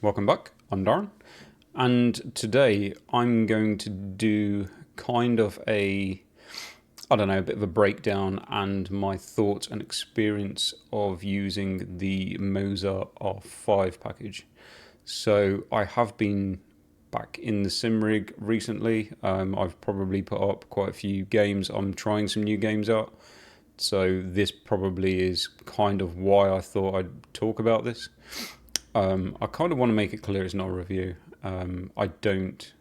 welcome back. I'm Darren, and today I'm going to do kind of a bit of a breakdown and my thoughts and experience of using the Moza R5 package. So I have been back in the sim rig recently. I've probably put up quite a few games. I'm trying some new games out. So this probably is kind of why I thought I'd talk about this. I kind of want to make it clear it's not a review. I don't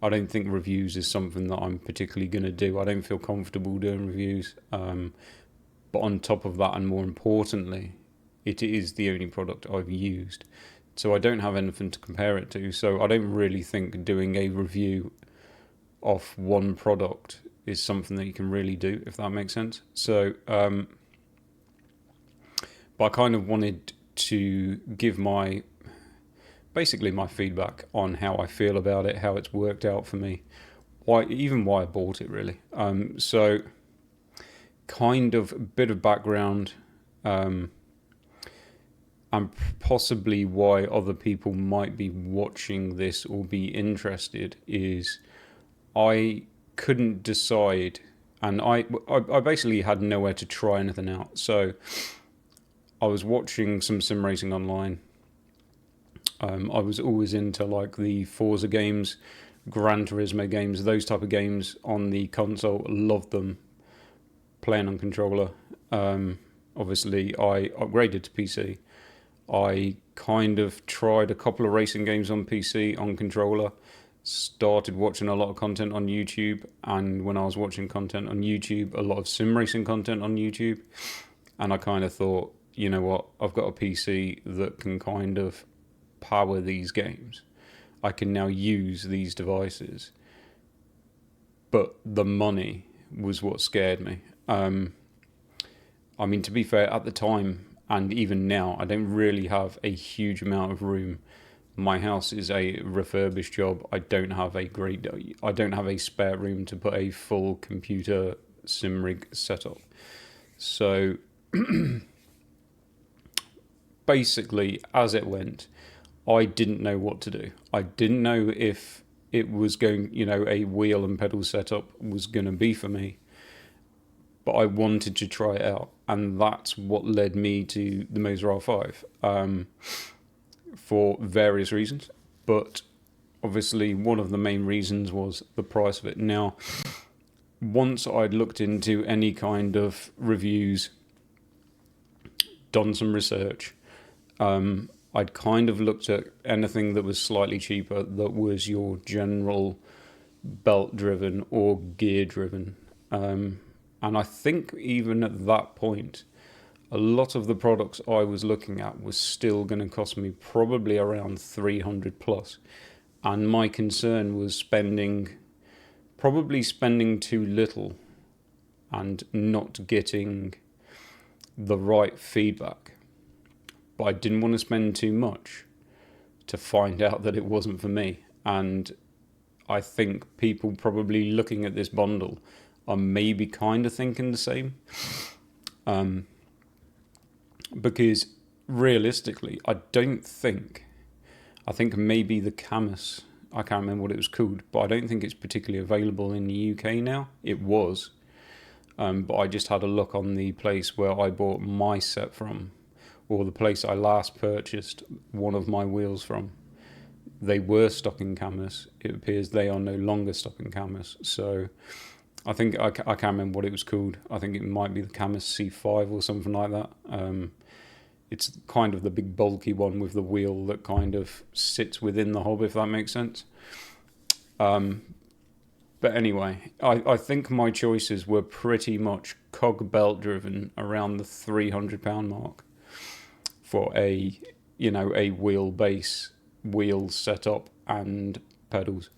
think reviews is something that I'm particularly going to do. I don't feel comfortable doing reviews. But on top of that, and more importantly, it is the only product I've used. So I don't have anything to compare it to. So I don't really think doing a review of one product is something that you can really do, if that makes sense. So, but I kind of wanted to give basically my feedback on how I feel about it, how it's worked out for me, why I bought it really. So kind of a bit of background, and possibly why other people might be watching this or be interested is I couldn't decide, and I basically had nowhere to try anything out. So I was watching some sim racing online. I was always into like the Forza games, Gran Turismo games, those type of games on the console. Loved them, playing on controller. Obviously, I upgraded to PC. I kind of tried a couple of racing games on PC on controller. Started watching a lot of content on YouTube, and when I was watching content on YouTube, a lot of sim racing content on YouTube, and I kind of thought, you know what, I've got a PC that can kind of power these games. I can now use these devices, but the money was what scared me. I mean, to be fair, at the time and even now, I don't really have a huge amount of room. My house is a refurbished job. I don't have a spare room to put a full computer sim rig setup. So basically, as it went, I didn't know what to do. I didn't know if it was going, a wheel and pedal setup was going to be for me. But I wanted to try it out. And that's what led me to the Moza R5 for various reasons. But obviously, one of the main reasons was the price of it. Now, once I'd looked into any kind of reviews, done some research, I'd kind of looked at anything that was slightly cheaper, that was your general belt-driven or gear-driven. And I think even at that point, a lot of the products I was looking at was still going to cost me probably around 300 plus. And my concern was spending too little and not getting the right feedback. But I didn't want to spend too much to find out that it wasn't for me. And I think people probably looking at this bundle are maybe kind of thinking the same. Because realistically, I think maybe the Camus, I can't remember what it was called, but I don't think it's particularly available in the UK now. It was. But I just had a look on the place where I bought my set from, or the place I last purchased one of my wheels from. They were stock in Camus. It appears they are no longer stock in Camus. So I think I can't remember what it was called. I think it might be the Camus C5 or something like that. It's kind of the big bulky one with the wheel that kind of sits within the hob, if that makes sense. But anyway, I think my choices were pretty much cog belt driven around the £300 mark for a wheel base, wheel setup and pedals,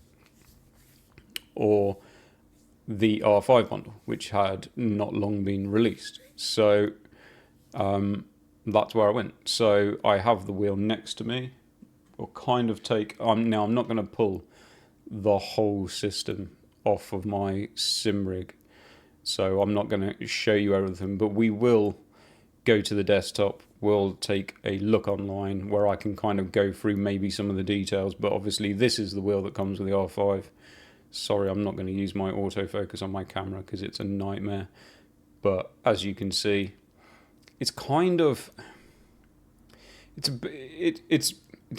or the R5 bundle, which had not long been released. So that's where I went. So I have the wheel next to me, or kind of now I'm not going to pull the whole system off of my sim rig, so I'm not going to show you everything, but we will go to the desktop, we'll take a look online where I can kind of go through maybe some of the details. But obviously this is the wheel that comes with the R5. Sorry, I'm not going to use my autofocus on my camera because it's a nightmare. But as you can see, it's kind of, it's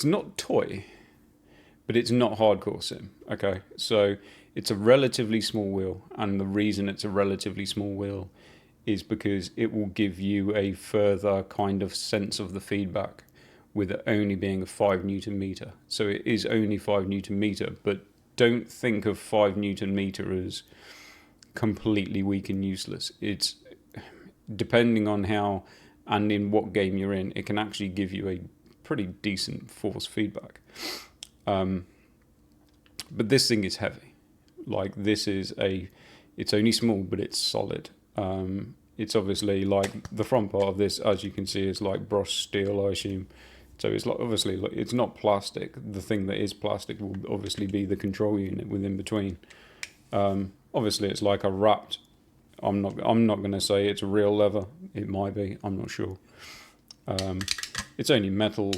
not toy, but it's not hardcore sim. Okay, so it's a relatively small wheel, and the reason it's a relatively small wheel is because it will give you a further kind of sense of the feedback with it only being a 5 Newton meter. So it is only 5 Newton meter, but don't think of 5 Newton meter as completely weak and useless. It's depending on how and in what game you're in, it can actually give you a pretty decent force feedback. But this thing is heavy. Like this is it's only small, but it's solid. It's obviously like the front part of this, as you can see, is like brushed steel, I assume. So it's like obviously it's not plastic. The thing that is plastic will obviously be the control unit within between. Obviously, it's like a wrapped. I'm not going to say it's a real leather. It might be. I'm not sure. It's only metal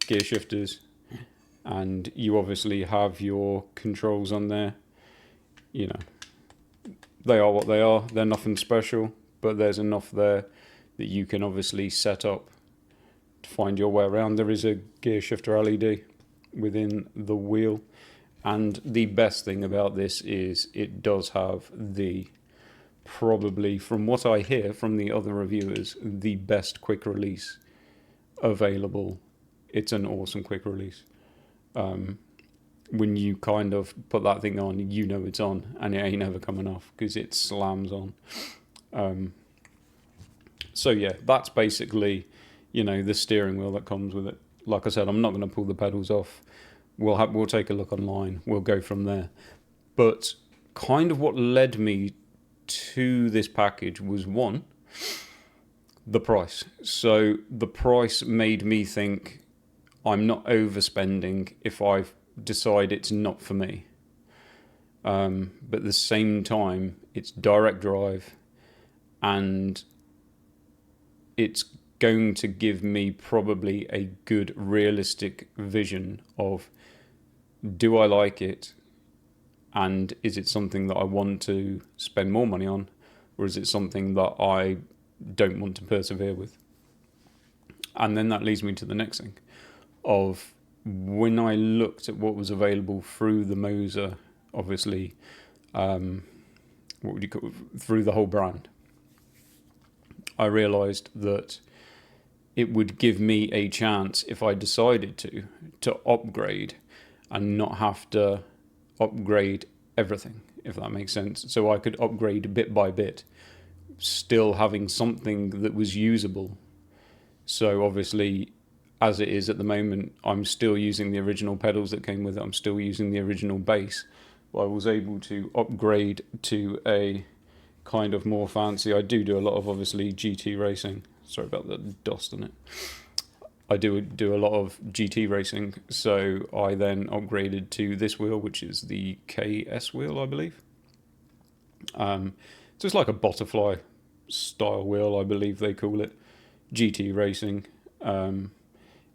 gear shifters, and you obviously have your controls on there. You know, they are what they are. They're nothing special, but there's enough there that you can obviously set up to find your way around. There is a gear shifter LED within the wheel, and the best thing about this is it does have probably, from what I hear from the other reviewers, the best quick release available. It's an awesome quick release. When you kind of put that thing on, you know it's on, and it ain't ever coming off because it slams on. So yeah, that's basically, the steering wheel that comes with it. Like I said, I'm not going to pull the pedals off. We'll take a look online. We'll go from there. But kind of what led me to this package was, one, the price. So the price made me think I'm not overspending if I decide it's not for me. But at the same time, it's direct drive, and it's going to give me probably a good realistic vision of, do I like it? And is it something that I want to spend more money on, or is it something that I don't want to persevere with? And then that leads me to the next thing of, when I looked at what was available through the Moza, obviously, through the whole brand, I realised that it would give me a chance, if I decided to upgrade and not have to upgrade everything, if that makes sense. So I could upgrade bit by bit, still having something that was usable. So obviously, as it is at the moment, I'm still using the original pedals that came with it. I'm still using the original bass. But I was able to upgrade to a kind of more fancy. I do a lot of, obviously, GT racing. Sorry about the dust on it. I do a lot of GT racing, so I then upgraded to this wheel, which is the KS wheel, I believe. So it's like a butterfly style wheel, I believe they call it. GT racing.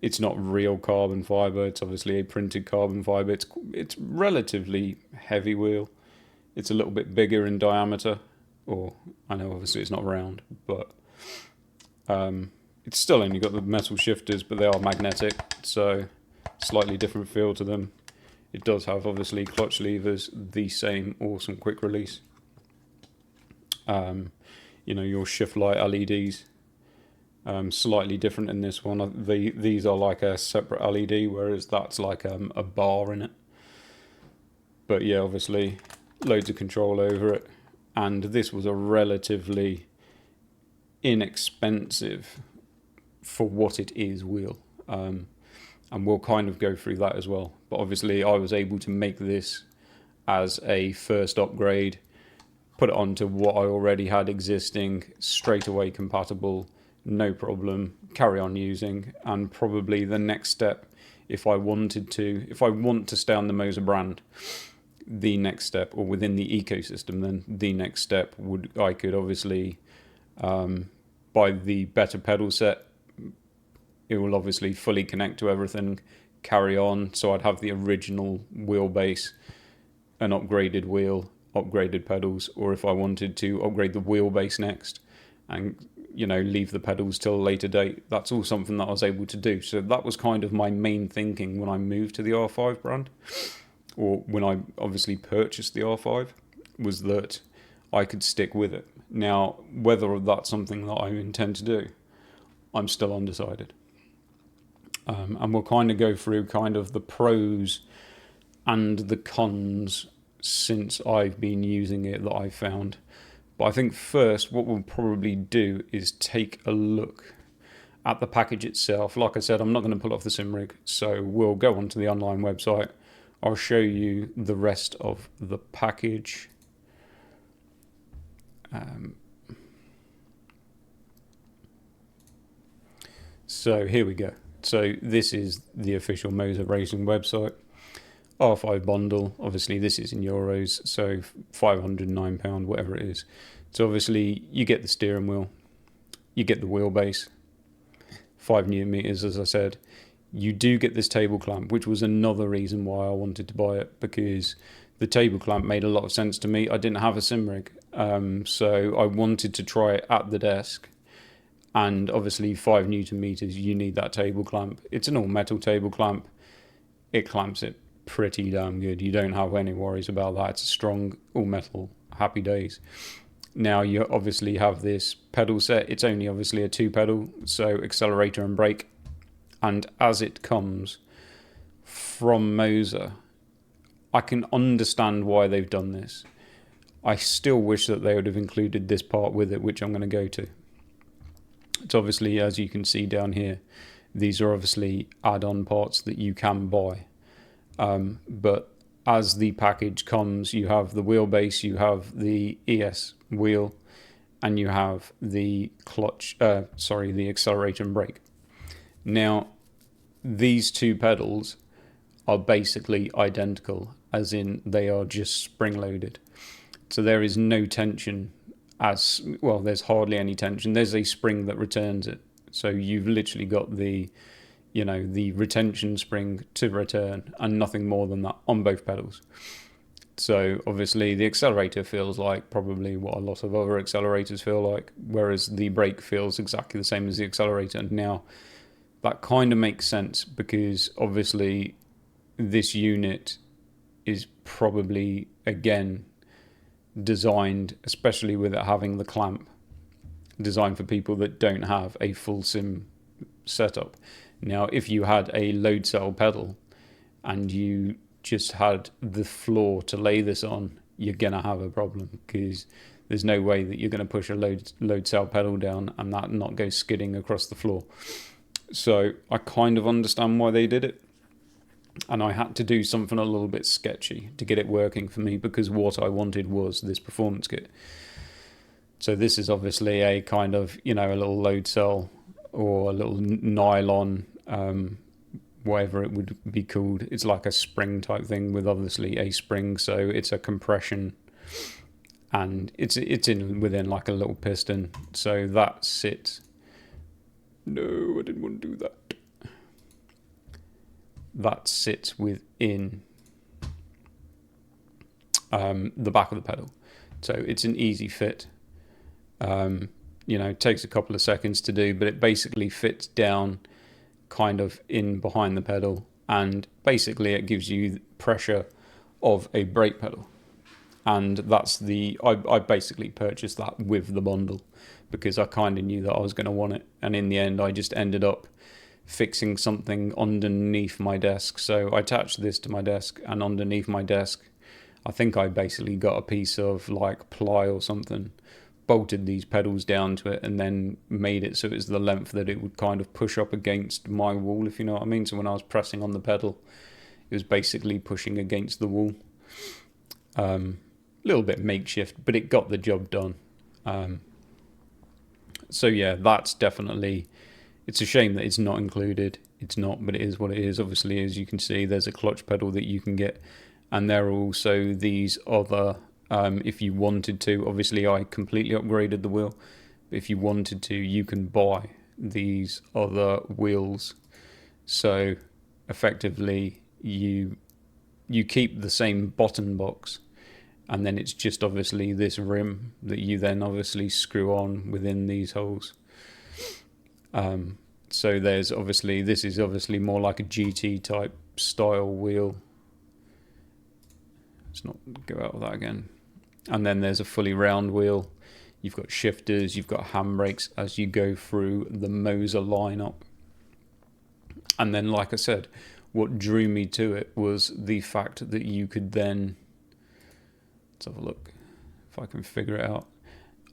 It's not real carbon fiber. It's obviously a printed carbon fiber. It's relatively heavy wheel. It's a little bit bigger in diameter, or I know obviously it's not round, but it's still only got the metal shifters, but they are magnetic, so slightly different feel to them. It does have obviously clutch levers, the same awesome quick release. Your shift light LEDs, slightly different in this one. These are like a separate LED, whereas that's like a bar in it. But yeah, obviously loads of control over it, and this was a relatively inexpensive for what it is wheel, and we'll kind of go through that as well. But obviously I was able to make this as a first upgrade, put it onto what I already had existing, straight away compatible, no problem, carry on using. And probably the next step, if I want to stay on the Moza brand, the next step, or within the ecosystem, then the next step I could obviously buy the better pedal set, it will obviously fully connect to everything, carry on. So I'd have the original wheelbase, an upgraded wheel, upgraded pedals, or if I wanted to upgrade the wheelbase next and leave the pedals till a later date, that's all something that I was able to do. So that was kind of my main thinking when I moved to the R5 brand, or when I obviously purchased the R5, was that I could stick with it. Now, whether that's something that I intend to do, I'm still undecided. And we'll kind of go through kind of the pros and the cons since I've been using it that I've found. But I think first what we'll probably do is take a look at the package itself. Like I said, I'm not going to pull off the sim rig, so we'll go onto the online website. I'll show you the rest of the package. So here we go. So this is the official Moza Racing website. R5 bundle, obviously this is in euros, so £509, whatever it is. So obviously you get the steering wheel, you get the wheelbase, 5 newton meters, as I said. You do get this table clamp, which was another reason why I wanted to buy it, because the table clamp made a lot of sense to me. I didn't have a sim rig, so I wanted to try it at the desk. And obviously 5 newton meters, you need that table clamp. It's an all metal table clamp. It clamps it pretty damn good. You don't have any worries about that. It's a strong all metal, happy days. Now you obviously have this pedal set. It's only obviously a 2 pedal, so accelerator and brake. And as it comes from Moza, I can understand why they've done this. I still wish that they would have included this part with it, which I'm going to go to. It's obviously, as you can see down here, these are obviously add-on parts that you can buy. But as the package comes, you have the wheelbase, you have the ES wheel, and you have the the accelerator and brake. Now, these 2 pedals are basically identical, as in they are just spring-loaded. So there is no tension. As well, there's hardly any tension. There's a spring that returns it. So you've literally got the retention spring to return and nothing more than that on both pedals. So obviously the accelerator feels like probably what a lot of other accelerators feel like, whereas the brake feels exactly the same as the accelerator. And now that kind of makes sense, because obviously this unit is probably, again, designed, especially with it having the clamp, designed for people that don't have a full sim setup. Now, if you had a load cell pedal and you just had the floor to lay this on, you're gonna have a problem, because there's no way that you're gonna push a load cell pedal down and that not go skidding across the floor. So I kind of understand why they did it. And I had to do something a little bit sketchy to get it working for me, because what I wanted was this performance kit. So this is obviously a kind of, a little load cell or a little nylon, whatever it would be called. It's like a spring type thing with obviously a spring. So it's a compression, and it's within like a little piston. So that sits. No, I didn't want to do that. That sits within the back of the pedal. So it's an easy fit. It takes a couple of seconds to do, but it basically fits down kind of in behind the pedal, and basically it gives you pressure of a brake pedal. And that's I basically purchased that with the bundle, because I kind of knew that I was going to want it. And in the end, I just ended up fixing something underneath my desk. So I attached this to my desk, and underneath my desk, I think I basically got a piece of like ply or something, bolted these pedals down to it, and then made it so it was the length that it would kind of push up against my wall, if you know what I mean. So when I was pressing on the pedal, it was basically pushing against the wall. A little bit makeshift, but it got the job done. So yeah, that's definitely, it's a shame that it's not included. It's not, but it is what it is. Obviously, as you can see, there's a clutch pedal that you can get, and there are also these other, if you wanted to, obviously I completely upgraded the wheel, but if you wanted to, you can buy these other wheels. So effectively you keep the same bottom box, and then it's just obviously this rim that you then obviously screw on within these holes. So there's obviously, this is obviously more like a GT type style wheel. Let's not go out of that again. And then there's a fully round wheel. You've got shifters, you've got handbrakes as you go through the Moza lineup. And then, like I said, what drew me to it was the fact that you could then, let's have a look if I can figure it out.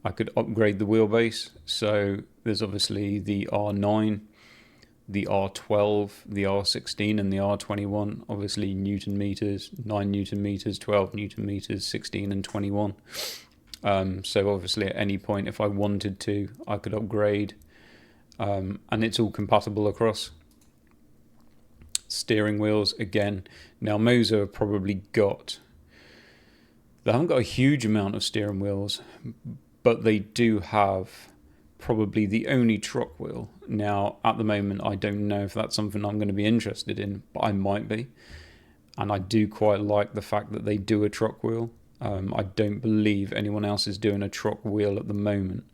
I could upgrade the wheelbase. So there's obviously the R9, the R12, the R16 and the R21, obviously Newton meters, 9 Newton meters, 12 Newton meters, 16 and 21. So obviously at any point, if I wanted to, I could upgrade, and it's all compatible across. Steering wheels, again, now Moza have probably got, they haven't got a huge amount of steering wheels, but they do have probably the only truck wheel. Now, at the moment, I don't know if that's something I'm going to be interested in, but I might be. And I do quite like the fact that they do a truck wheel. I don't believe anyone else is doing a truck wheel at the moment.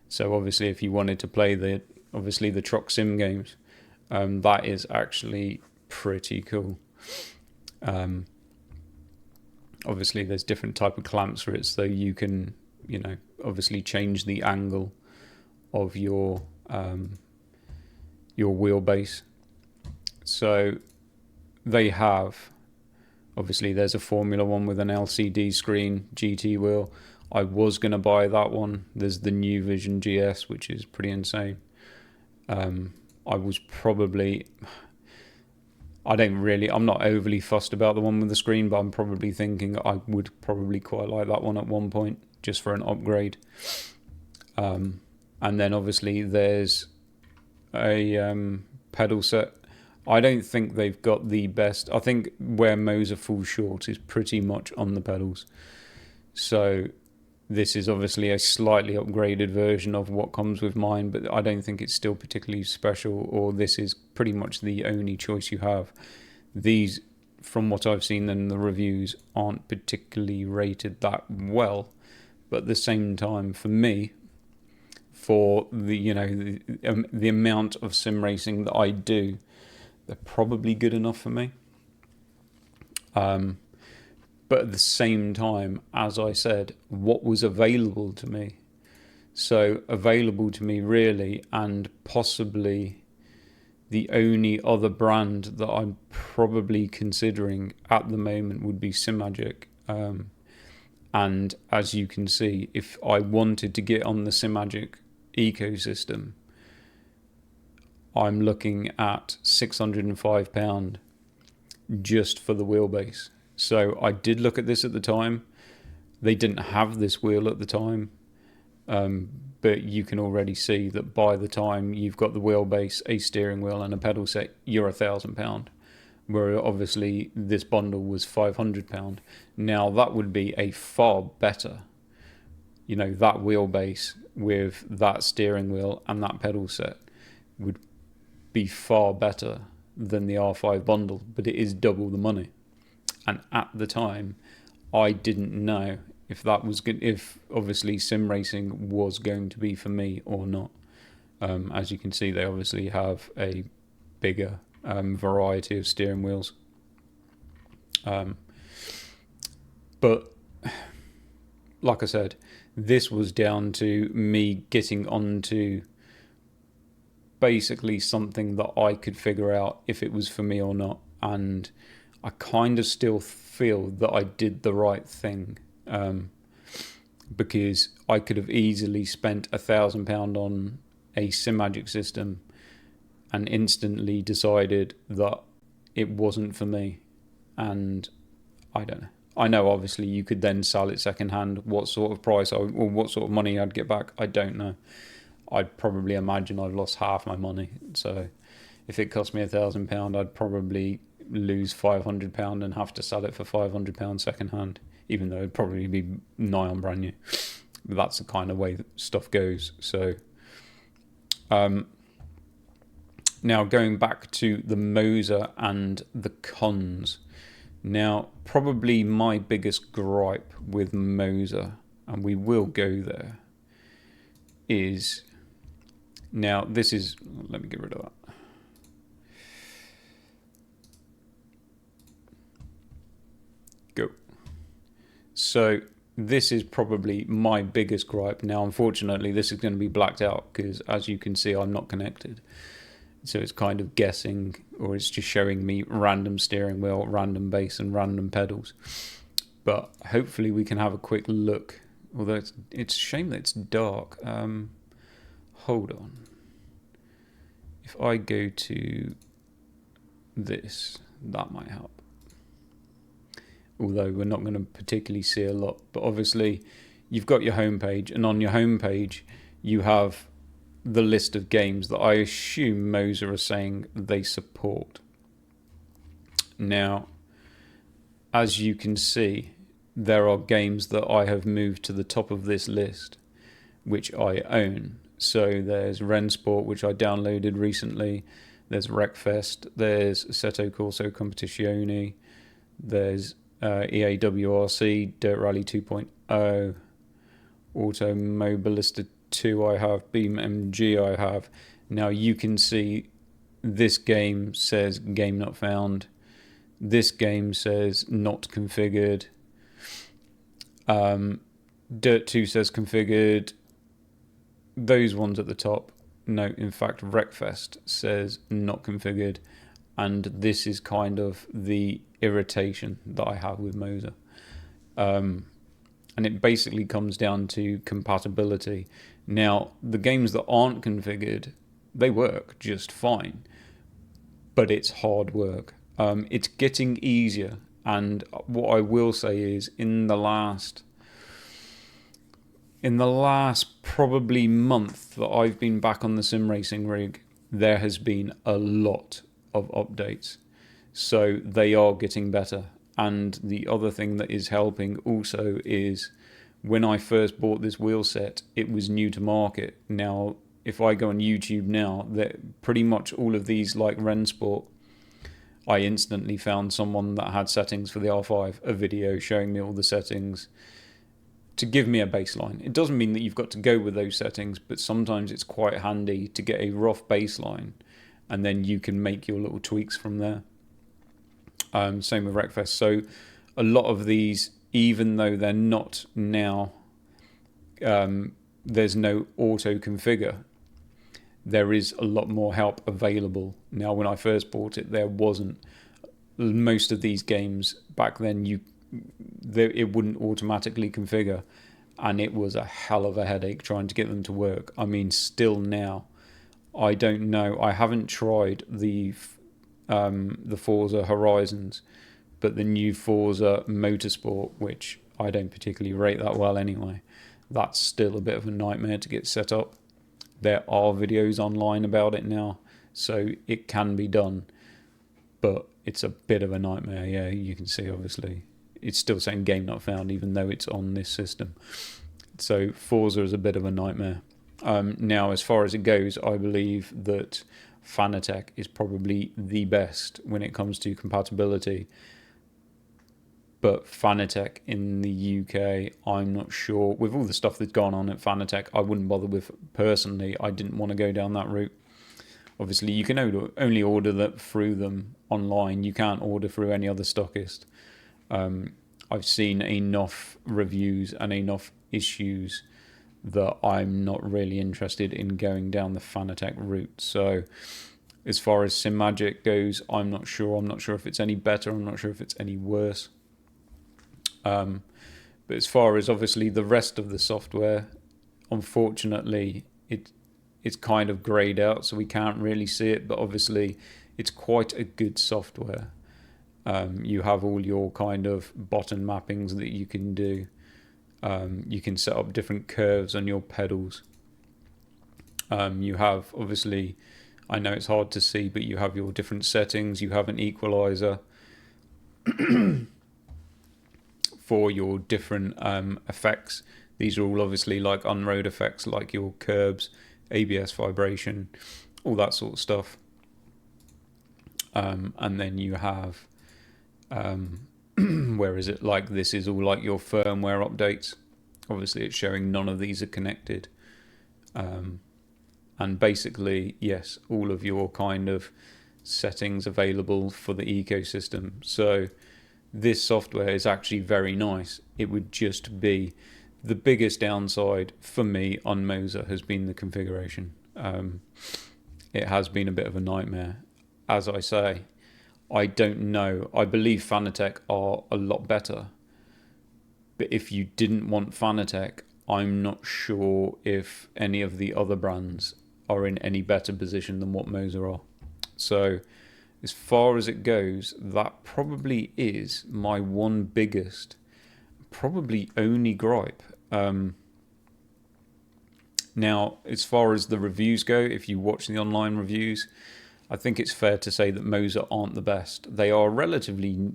So obviously, if you wanted to play the truck sim games, that is actually pretty cool. Obviously, there's different type of clamps for it, so you can, obviously change the angle of your wheelbase. So they have, obviously there's a Formula One with an LCD screen GT wheel. I was going to buy that one. There's the New Vision GS, which is pretty insane. I'm not overly fussed about the one with the screen, but I'm probably thinking I would probably quite like that one at one point, just for an upgrade. And then obviously there's a pedal set. I don't think they've got the best. I think where Moza falls short is pretty much on the pedals. So this is obviously a slightly upgraded version of what comes with mine, but I don't think it's still particularly special, or this is pretty much the only choice you have. These, from what I've seen in the reviews, aren't particularly rated that well, but at the same time, for me, for the amount of sim racing that I do, they're probably good enough for me. But at the same time, as I said, what was available to me? So available to me really, and possibly the only other brand that I'm probably considering at the moment would be Simagic. And as you can see, if I wanted to get on the Simagic ecosystem, I'm looking at £605 just for the wheelbase. So I did look at this at the time. They didn't have this wheel at the time, but you can already see that by the time you've got the wheelbase, a steering wheel and a pedal set, you're £1,000. Where obviously this bundle was £500. Now that would be a far better, that wheelbase with that steering wheel and that pedal set would be far better than the R5 bundle, but it is double the money. And at the time, I didn't know if that was good, if obviously sim racing was going to be for me or not. As you can see, they obviously have a bigger variety of steering wheels. But like I said, this was down to me getting onto basically something that I could figure out if it was for me or not. And I kind of still feel that I did the right thing, because I could have easily spent £1,000 on a Simagic system and instantly decided that it wasn't for me. And I don't know. I know obviously you could then sell it secondhand. What sort of price or what sort of money I'd get back, I don't know. I'd probably imagine I've lost half my money. So if it cost me £1,000, I'd probably lose £500 and have to sell it for £500 secondhand, even though it'd probably be nigh on brand new. But that's the kind of way that stuff goes. So Now, going back to the Moza and the cons. Now, probably my biggest gripe with Moza, and we will go there, is... Now, this is... Let me get rid of that. Go. So, this is probably my biggest gripe. Now, unfortunately, this is going to be blacked out because, as you can see, I'm not connected. So it's kind of guessing, or it's just showing me random steering wheel, random bass, and random pedals. But hopefully we can have a quick look. Although it's a shame that it's dark. Hold on. If I go to this, that might help. Although we're not going to particularly see a lot. But obviously, you've got your homepage, and on your homepage, you have the list of games that I assume Moza are saying they support. Now, as you can see, there are games that I have moved to the top of this list, which I own. So there's Rensport, which I downloaded recently. There's Wreckfest. There's Assetto Corsa Competizione. There's EAWRC, Dirt Rally 2.0, Automobilista 2 I have, Beam MG I have. Now you can see this game says game not found. This game says not configured. Dirt 2 says configured. Those ones at the top. No, in fact, Wreckfest says not configured. And this is kind of the irritation that I have with Moza. And it basically comes down to compatibility. Now, the games that aren't configured, they work just fine. But it's hard work. It's getting easier. And what I will say is, in the last probably month that I've been back on the sim racing rig, there has been a lot of updates. So they are getting better. And the other thing that is helping also is, when I first bought this wheel set, it was new to market. Now, if I go on YouTube now, pretty much all of these, like Rensport, I instantly found someone that had settings for the R5, a video showing me all the settings to give me a baseline. It doesn't mean that you've got to go with those settings, but sometimes it's quite handy to get a rough baseline, and then you can make your little tweaks from there. Same with Wreckfest. So a lot of these, even though they're not now, there's no auto configure, there is a lot more help available. Now, when I first bought it, there wasn't. Most of these games back then, it wouldn't automatically configure, and it was a hell of a headache trying to get them to work. I mean, still now, I don't know. I haven't tried the Forza Horizons, but the new Forza Motorsport, which I don't particularly rate that well anyway, that's still a bit of a nightmare to get set up. There are videos online about it now, so it can be done, but it's a bit of a nightmare. Yeah, you can see, obviously, it's still saying game not found, even though it's on this system. So Forza is a bit of a nightmare. Now, as far as it goes, I believe that Fanatec is probably the best when it comes to compatibility. But Fanatec in the UK, I'm not sure. With all the stuff that's gone on at Fanatec, I wouldn't bother with. Personally, I didn't want to go down that route. Obviously, you can only order that through them online. You can't order through any other stockist. I've seen enough reviews and enough issues that I'm not really interested in going down the Fanatec route. So as far as SimMagic goes, I'm not sure. I'm not sure if it's any better. I'm not sure if it's any worse. But as far as obviously the rest of the software, unfortunately, it's kind of greyed out, so we can't really see it. But obviously, it's quite a good software. You have all your kind of button mappings that you can do. You can set up different curves on your pedals. You have, obviously, I know it's hard to see, but you have your different settings. You have an equalizer for your different effects. These are all obviously like on-road effects, like your curbs, ABS vibration, all that sort of stuff. And then you have, where is it? Like, this is all like your firmware updates. Obviously, it's showing none of these are connected. And basically, yes, all of your kind of settings available for the ecosystem. So this software is actually very nice. It would just be the biggest downside for me on Moza has been the configuration. It has been a bit of a nightmare. As I say, I don't know. I believe Fanatec are a lot better. But if you didn't want Fanatec, I'm not sure if any of the other brands are in any better position than what Moza are. So as far as it goes, that probably is my one biggest, probably only gripe. Now, as far as the reviews go, if you watch the online reviews, I think it's fair to say that Moza aren't the best. They are relatively,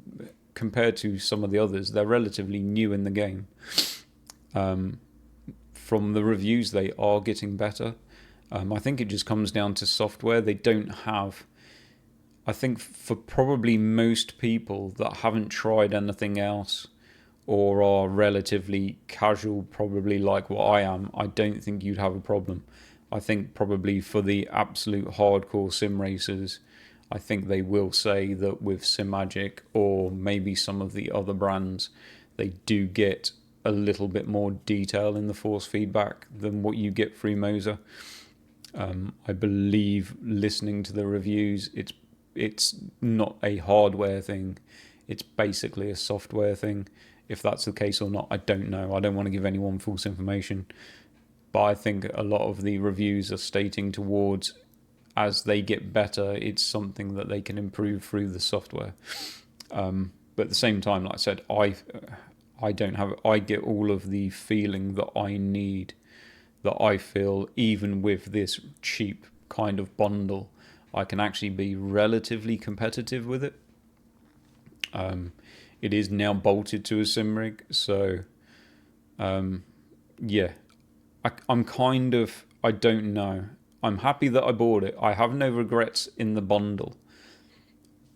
compared to some of the others, they're relatively new in the game. From the reviews, they are getting better. I think it just comes down to software. They don't have, I think for probably most people that haven't tried anything else or are relatively casual, probably like what I am, I don't think you'd have a problem. I think probably for the absolute hardcore sim racers, I think they will say that with SimMagic or maybe some of the other brands, they do get a little bit more detail in the force feedback than what you get through Moza. I believe listening to the reviews, it's not a hardware thing. It's basically a software thing. If that's the case or not, I don't know. I don't want to give anyone false information. But I think a lot of the reviews are stating towards, as they get better, it's something that they can improve through the software. But at the same time, like I said, I get all of the feeling that I need, that I feel even with this cheap kind of bundle, I can actually be relatively competitive with it. It is now bolted to a sim rig, so yeah, I'm kind of, I don't know. I'm happy that I bought it. I have no regrets in the bundle,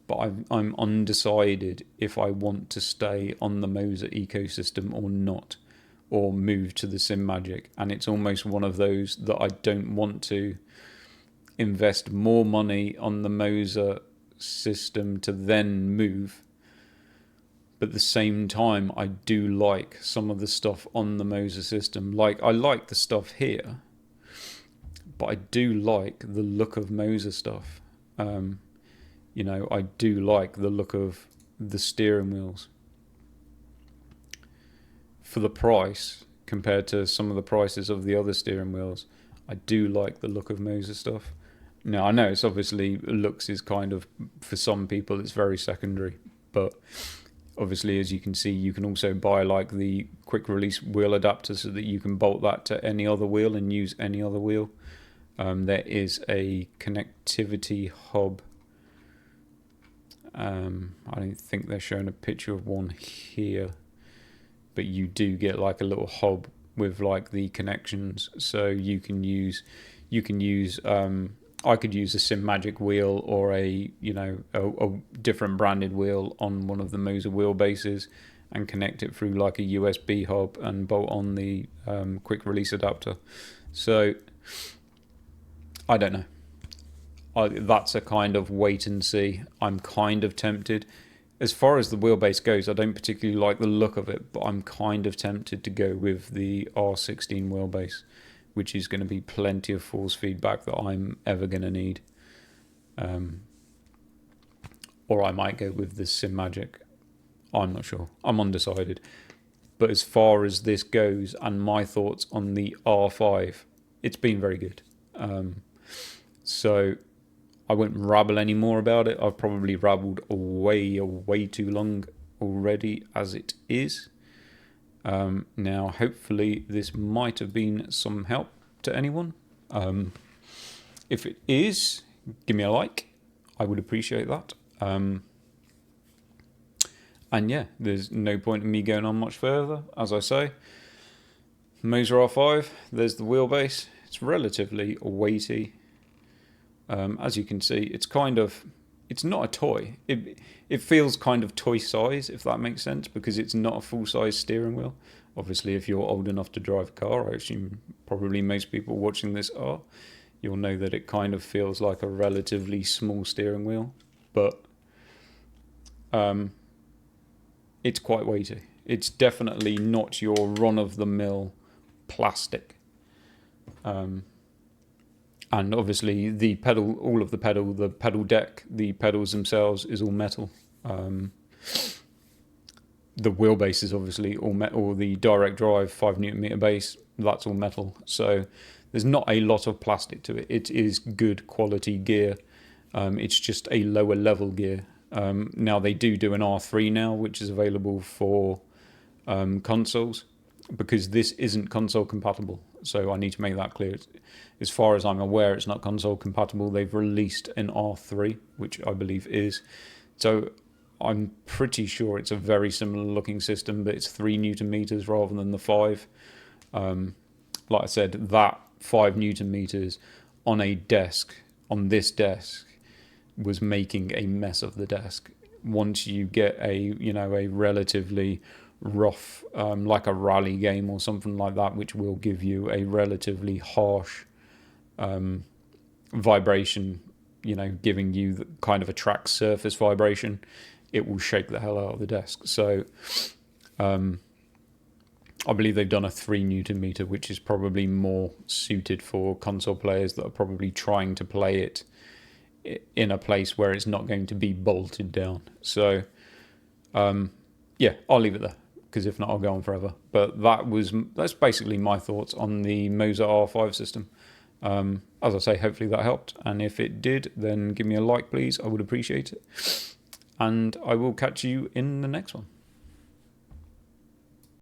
but I'm undecided if I want to stay on the Moza ecosystem or not, or move to the SimMagic. And it's almost one of those that I don't want to invest more money on the Moza system to then move. But at the same time, I do like some of the stuff on the Moza system. Like, I like the stuff here, but I do like the look of Moza stuff. You know, I do like the look of the steering wheels. For the price, compared to some of the prices of the other steering wheels, I do like the look of Moza stuff. Now, I know it's obviously, looks is kind of, for some people, it's very secondary, but obviously, as you can see, you can also buy like the quick release wheel adapter so that you can bolt that to any other wheel and use any other wheel. There is a connectivity hub. I don't think they're showing a picture of one here, but you do get like a little hub with like the connections, so you can use I could use a SimMagic wheel or a different branded wheel on one of the Moza wheelbases and connect it through like a USB hub and bolt on the quick release adapter. So I don't know. That's a kind of wait and see. I'm kind of tempted. As far as the wheelbase goes, I don't particularly like the look of it, but I'm kind of tempted to go with the R16 wheelbase, which is going to be plenty of force feedback that I'm ever going to need. Or I might go with the SimMagic. I'm not sure. I'm undecided. But as far as this goes and my thoughts on the R5, it's been very good. So I won't rabble any more about it. I've probably rabbled way too long already as it is. Now, hopefully this might have been some help to anyone. If it is, give me a like. I would appreciate that. And yeah, there's no point in me going on much further. As I say, Moza R5, there's the wheelbase. It's relatively weighty. As you can see, it's not a toy. It feels kind of toy size, if that makes sense, because it's not a full size steering wheel. Obviously, if you're old enough to drive a car, I assume probably most people watching this are, you'll know that it kind of feels like a relatively small steering wheel, but it's quite weighty. It's definitely not your run-of-the-mill plastic. And obviously the pedal, all of the pedal deck, the pedals themselves is all metal. The wheelbase is obviously all metal. The direct drive 5 Newton meter base, that's all metal. So there's not a lot of plastic to it. It is good quality gear. It's just a lower level gear. Now they do an R3 now, which is available for consoles, because this isn't console compatible. So I need to make that clear. As far as I'm aware, it's not console compatible. They've released an R3, which I believe is. So I'm pretty sure it's a very similar looking system, but it's 3 Newton meters rather than the 5. Like I said, that 5 Newton meters on a desk, on this desk, was making a mess of the desk. Once you get a relatively rough, like a rally game or something like that, which will give you a relatively harsh vibration, giving you the kind of a track surface vibration, it will shake the hell out of the desk. So I believe they've done a 3 Newton meter, which is probably more suited for console players that are probably trying to play it in a place where it's not going to be bolted down. So yeah, I'll leave it there, because if not, I'll go on forever. But that's basically my thoughts on the Moza R5 system. As I say, hopefully that helped, and if it did, then give me a like, please. I would appreciate it, and I will catch you in the next one.